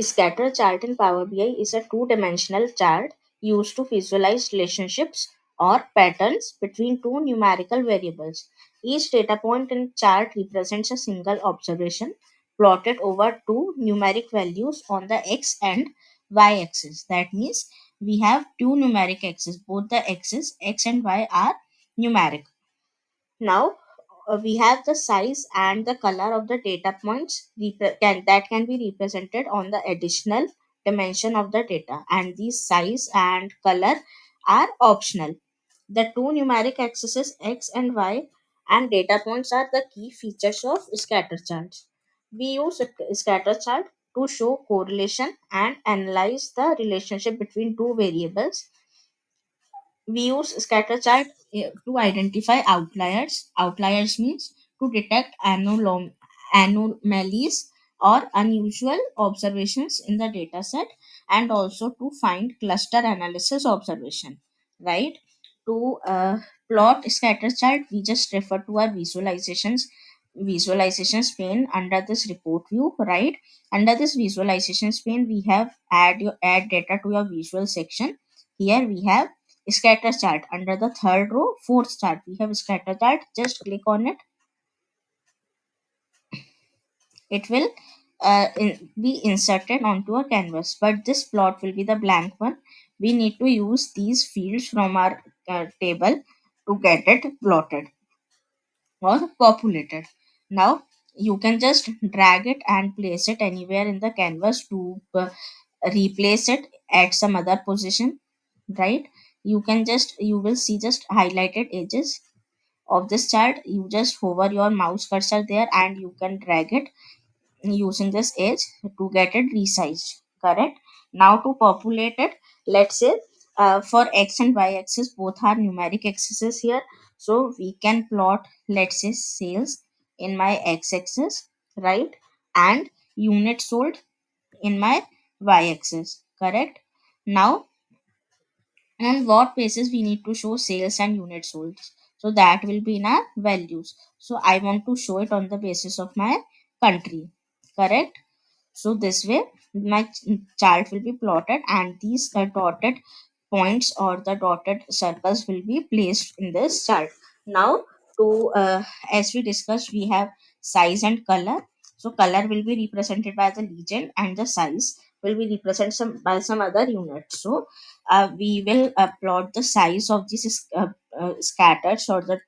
Scatter chart in Power BI is a two-dimensional chart used to visualize relationships or patterns between two numerical variables. Each data point in chart represents a single observation plotted over two numeric values on the x and y axis. That means we have two numeric axes. Both the axes x and y are numeric. Now we have the size and the color of the data points that can be represented on the additional dimension of the data, and these size and color are optional. The two numeric axes x and y and data points are the key features of scatter charts. We use a scatter chart to show correlation and analyze the relationship between two variables. We use scatter chart to identify outliers. Outliers means to detect anomalies or unusual observations in the data set, and also to find cluster analysis observation, right? To plot scatter chart, we just refer to our visualizations pane under this report view, right? Under this visualizations pane, we have add data to your visual section. Here we have scatter chart. Under the third row, fourth chart, we have scatter chart. Just click on it. It will be inserted onto a canvas, but this plot will be the blank one. We need to use these fields from our table to get it plotted or populated. Now you can just drag it and place it anywhere in the canvas to replace it at some other position, right? You will see just highlighted edges of this chart. You just hover your mouse cursor there and you can drag it using this edge to get it resized, correct? Now to populate it, let's say for x and y axis both are numeric axes here, so we can plot, let's say, sales in my x axis, right? And unit sold in my y axis, correct? Now on what basis we need to show sales and units sold, so that will be in our values. So I want to show it on the basis of my country, correct? So this way my chart will be plotted, and these dotted points or the dotted circles will be placed in this chart. Now to as we discussed, we have size and color. So color will be represented by the legend and the size will be represented by some other unit. So we will plot the size of these scatters or the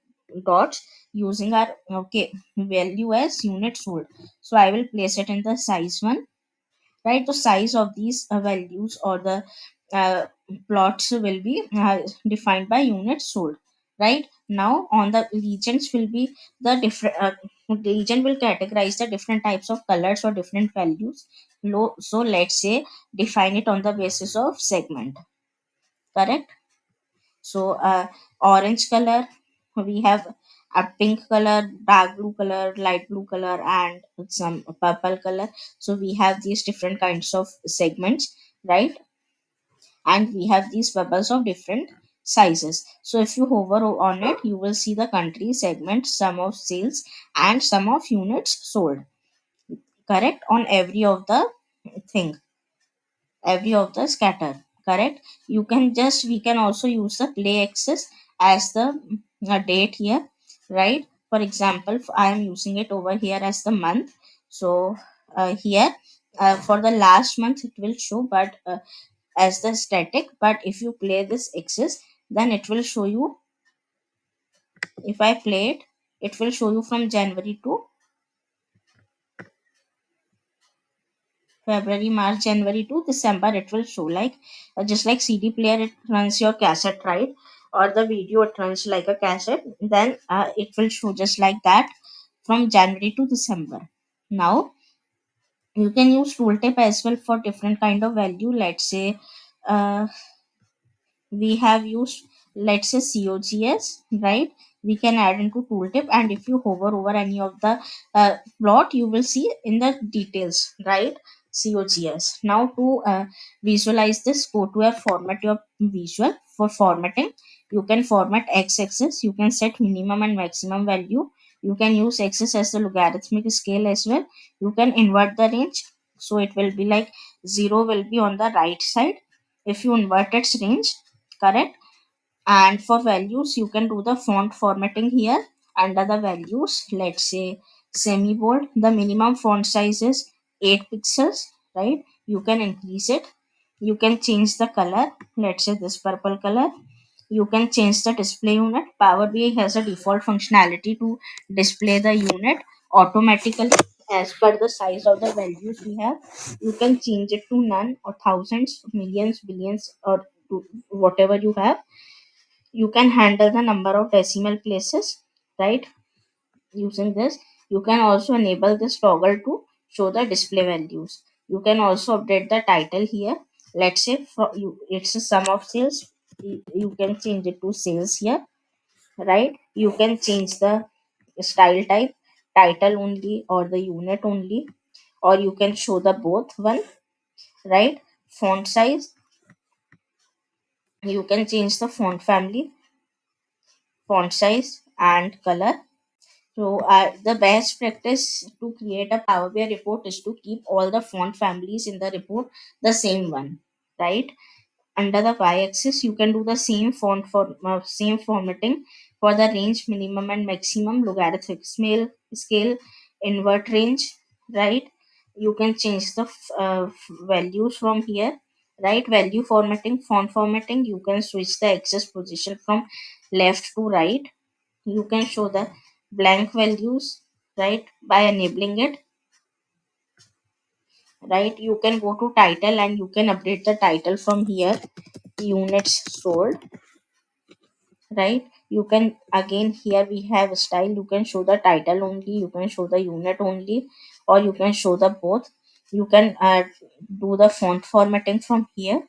dots using our okay value as unit sold. So I will place it in the size one, right? The size of these values or the uh, plots will be defined by units sold, right? Now on the regions will be the different region will categorize the different types of colors or different values. So let's say define it on the basis of segment, correct? So orange color, we have a pink color, dark blue color, light blue color, and some purple color. So we have these different kinds of segments, right? And we have these bubbles of different sizes. So if you hover on it, you will see the country segment, sum of sales, and sum of units sold, correct? On thing every of the scatter, correct? We can also use the play axis as the date here, right? For example, I am using it over here as the month. So here for the last month it will show, but as the static. But if you play this axis, then it will show you. If I play it, it will show you from January to February, March, January to December. It will show like just like CD player, it runs your cassette, right? Or the video, it runs like a cassette. Then it will show just like that from January to December. Now you can use tooltip as well for different kind of value. Let's say uh, we have used, let's say, COGS, right? We can add into tooltip, and if you hover over any of the plot, you will see in the details, right? COGS. Now to visualize this, go to a format your visual. For formatting, you can format x-axis, you can set minimum and maximum value, you can use axis as the logarithmic scale as well, you can invert the range, So it will be like 0 will be on the right side if you invert its range. Correct. And for values you can do the font formatting here. Under the values, let's say semi bold, the minimum font size is 8 pixels, right? You can increase it. You can change the color, let's say this purple color. You can change the display unit. Power BI has a default functionality to display the unit automatically as per the size of the values we have. You can change it to none or thousands, millions, billions, or to whatever you have. You can handle the number of decimal places, right? Using this, you can also enable this toggle to show the display values. You can also update the title here. Let's say for you it's a sum of sales. You can change it to sales here, right? You can change the style type, title only or the unit only, or you can show the both one, right? Font size, you can change the font family, font size and color. So, the best practice to create a Power BI report is to keep all the font families in the report the same one, right? Under the y-axis, you can do the same same formatting for the range, minimum and maximum, logarithmic scale, invert range, right? You can change the values from here, right? Value formatting, font formatting. You can switch the axis position from left to right. You can show the blank values, right, by enabling it, right? You can go to title and you can update the title from here, units sold, right? You can again, here we have style. You can show the title only, you can show the unit only, or you can show the both. You can do the font formatting from here.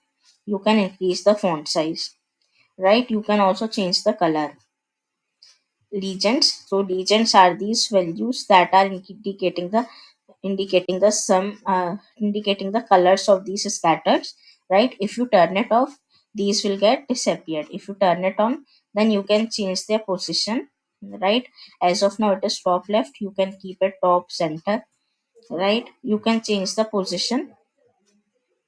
You can increase the font size, right? You can also change the color. Legends, so legends are these values that are indicating the sum, indicating the colors of these scatters, right? If you turn it off, these will get disappeared. If you turn it on, then you can change their position, right? As of now it is top left, you can keep it top center, right? You can change the position.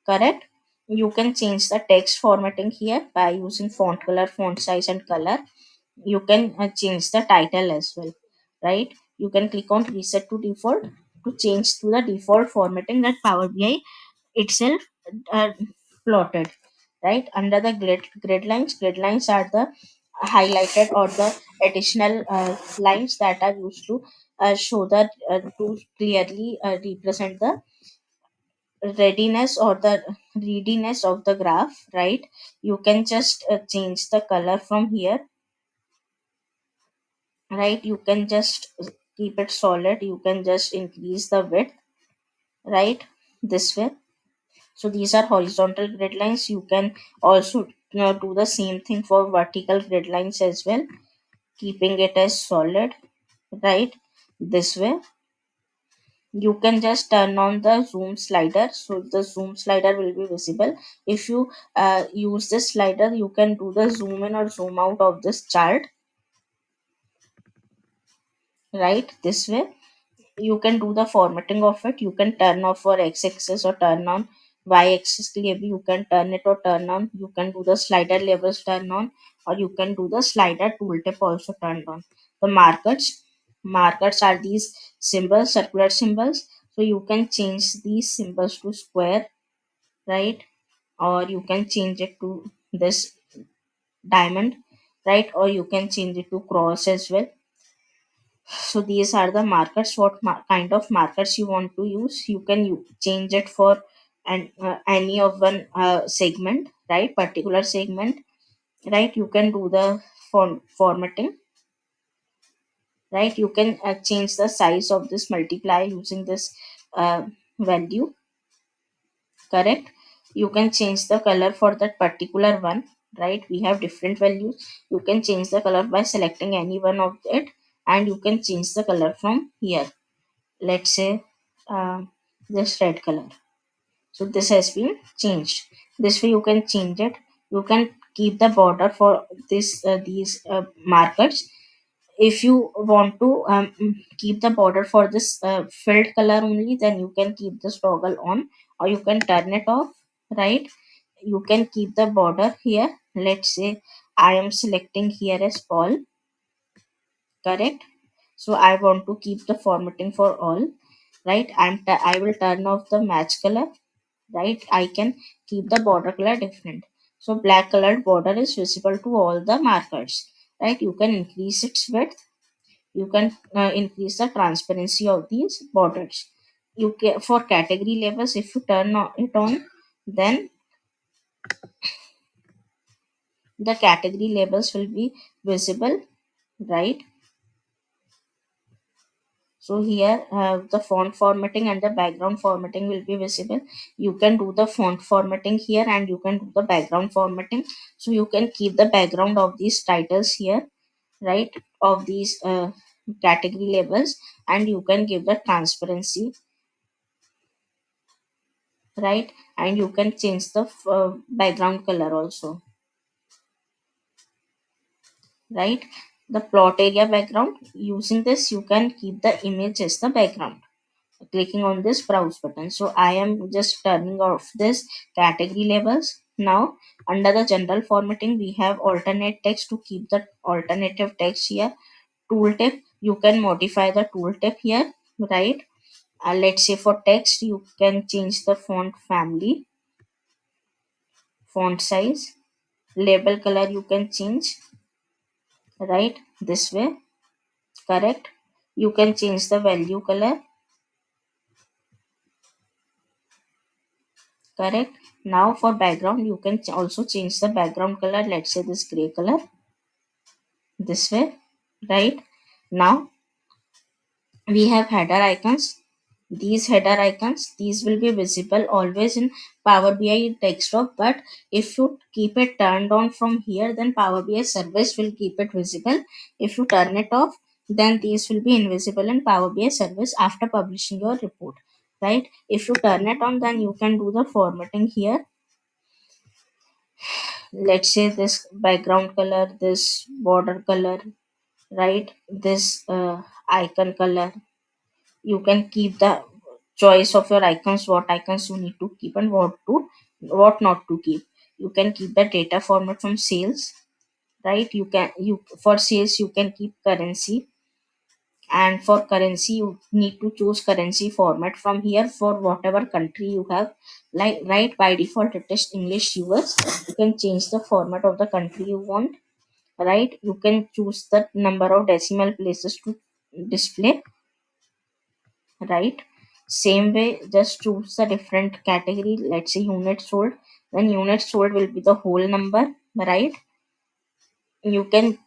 Correct. You can change the text formatting here by using font color, font size and color. You can change the title as well, right? You can click on reset to default to change to the default formatting that Power BI itself uh, plotted, right? Under the grid lines are the highlighted or the additional lines that are used to show that to clearly represent the readiness or the readiness of the graph, right? You can just change the color from here, right? You can just keep it solid. You can just increase the width, right? This way. So these are horizontal grid lines. You can also do the same thing for vertical grid lines as well, keeping it as solid, right? This way. You can just turn on the zoom slider, so the zoom slider will be visible. If you use this slider, you can do the zoom in or zoom out of this chart, right? This way. You can do the formatting of it. You can turn off for x-axis or turn on y-axis label. You can turn it or turn on. You can do the slider labels turn on, or you can do the slider tooltip also turned on. The markers are these symbols, circular symbols. So you can change these symbols to square, right? Or you can change it to this diamond, right? Or you can change it to cross as well. So these are the markers. What kind of markers you want to use, you can change it for any of one segment, right? Particular segment, right? You can do the formatting, right? You can change the size of this multiply using this value. Correct. You can change the color for that particular one, right? We have different values. You can change the color by selecting any one of it, and you can change the color from here. Let's say this red color. So this has been changed. This way you can change it. You can keep the border for this these markers. If you want to keep the border for this filled color only, then you can keep this toggle on, or you can turn it off, right? You can keep the border here. Let's say I am selecting here as all, correct? So I want to keep the formatting for all, right? I will turn off the match color, right? I can keep the border color different. So black colored border is visible to all the markers, right? You can increase its width, you can increase the transparency of these borders. You can, for category labels, if you it on, then the category labels will be visible, right? So here the font formatting and the background formatting will be visible. You can do the font formatting here, and you can do the background formatting. So you can keep the background of these titles here, right? Of these category labels, and you can give the transparency, right? And you can change the background color also, right? The plot area background, using this you can keep the image as the background, clicking on this browse button. So I am just turning off this category labels. Now under the general formatting, we have alternate text. To keep the alternative text here, tooltip, you can modify the tooltip here, right? Let's say for text, you can change the font family, font size, label color you can change, right? This way, correct? You can change the value color, correct? Now for background, you can also change the background color. Let's say this gray color, this way, right? Now we have header icons. These header icons, these will be visible always in Power BI desktop, but if you keep it turned on from here, then Power BI service will keep it visible. If you turn it off, then these will be invisible in Power BI service after publishing your report, right? If you turn it on, then you can do the formatting here. Let's say this background color, this border color, right? This icon color, you can keep the choice of your icons, what icons you need to keep and what not to keep. You can keep the data format from sales, right? You for sales you can keep currency, and for currency you need to choose currency format from here for whatever country you have. Like, right, by default it is English US. You can change the format of the country you want, right? You can choose the number of decimal places to display, right? Same way, just choose a different category. Let's say unit sold, then unit sold will be the whole number, right? You can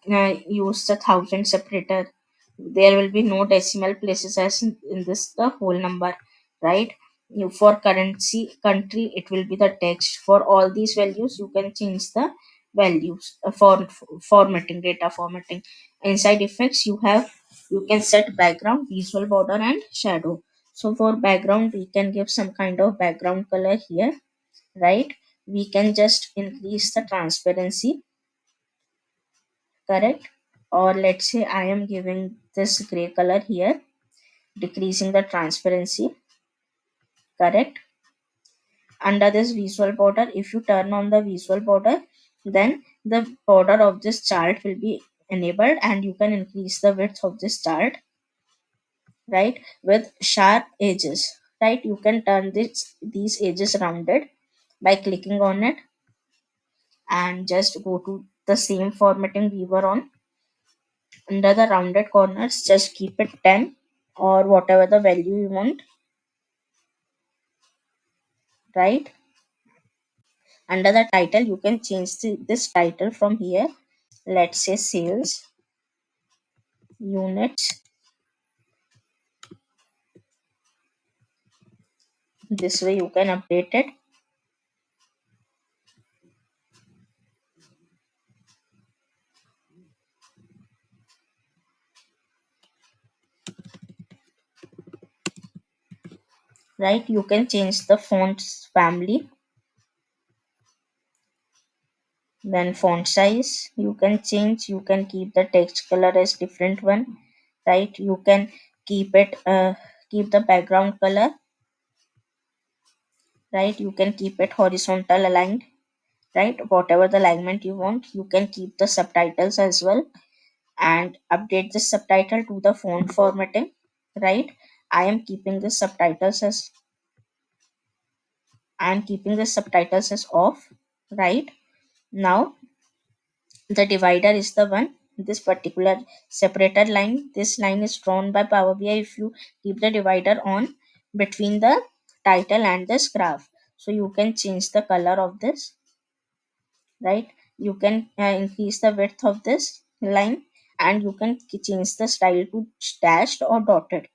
use the thousand separator. There will be no decimal places as in this the whole number, right? You, for currency country, it will be the text. For all these values you can change the values for formatting, data formatting. Inside effects, you can set background, visual border and shadow. So for background, we can give some kind of background color here, right? We can just increase the transparency, correct? Or let's say I am giving this gray color here, decreasing the transparency, correct? Under this visual border, if you turn on the visual border, then the border of this chart will be enabled, and you can increase the width of this chart, right? With sharp edges, right? You can turn these edges rounded by clicking on it, and just go to the same formatting we were on. Under the rounded corners, just keep it 10 or whatever the value you want, right? Under the title, you can change this title from here. Let's say sales units. This way you can update it, right? You can change the fonts family. Then font size you can change. You can keep the text color as different one, right? You can keep it keep the background color, right? You can keep it horizontal aligned, right? Whatever the alignment you want. You can keep the subtitles as well and update the subtitle to the font formatting, right? I am keeping the subtitles as off, right? Now the divider is the one, this particular separator line. This line is drawn by Power BI if you keep the divider on between the title and this graph. So you can change the color of this, right? You can increase the width of this line, and you can change the style to dashed or dotted.